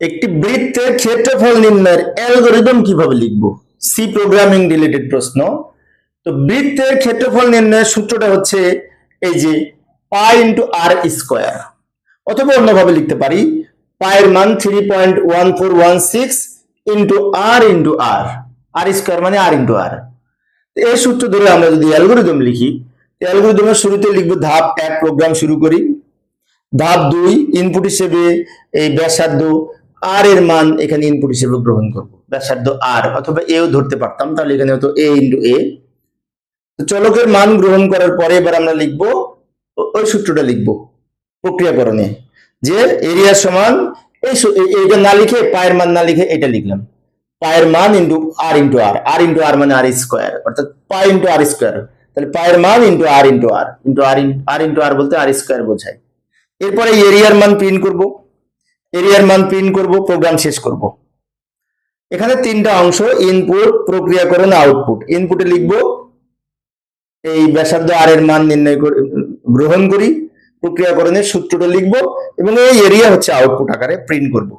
একটি বৃত্তের ক্ষেত্রফল নির্ণয়ের অ্যালগরিদম কিভাবে লিখব? সি প্রোগ্রামিং রিলেটেড প্রশ্ন। তো বৃত্তের ক্ষেত্রফল নির্ণয়ের সূত্রটা হচ্ছে এই যে পাই ইন্টু আর স্কোয়ার, অথবা অন্যভাবে লিখতে পারি পায়ের মান 3.1416 ইন্টু আর আর স্কোয়ার মানে আর ইন্টু আর। এই সূত্র ধরে আমরা যদি অ্যালগরিদম লিখি, অ্যালগরিদমের শুরুতে লিখবো ধাপ 1 প্রোগ্রাম শুরু করি। ধাপ 2 ইনপুট হিসেবে এই ব্যাসার্ধ আর এর মান এখানে ইনপুট হিসেবে গ্রহণ করব, ব্যাসার্ধ আর, অথবা এও ধরতে পারতাম, তাহলে এখানে হতো এ ইন্টু এ। চলকের মান গ্রহণ করার পরে এবার আমরা লিখবো ওই সূত্রটা লিখবো প্রক্রিয়াকরণে, যে এরিয়া সমান এইটা না লিখে পায়ের মান না লিখে এটা লিখলাম, পায়ের মান ইন্টু আর আর মানে আর স্কোয়ার, অর্থাৎ পাই ইন্টু আর স্কোয়ার। তাহলে পায়ের মান ইন্টু আর বলতে আর স্কোয়ার বোঝায়। এরপরে এরিয়ার মান প্রিন্ট করব, প্রোগ্রাম শেষ করব। এখানে তিনটা অংশ, ইনপুট, প্রক্রিয়াকরণ, আউটপুট। ইনপুটে লিখবো এই ব্যাসার্ধ আর এর মান নির্ণয় করে গ্রহণ করি, প্রক্রিয়াকরণের সূত্রটা লিখবো এবং এই এরিয়া হচ্ছে আউটপুট আকারে প্রিন্ট করব।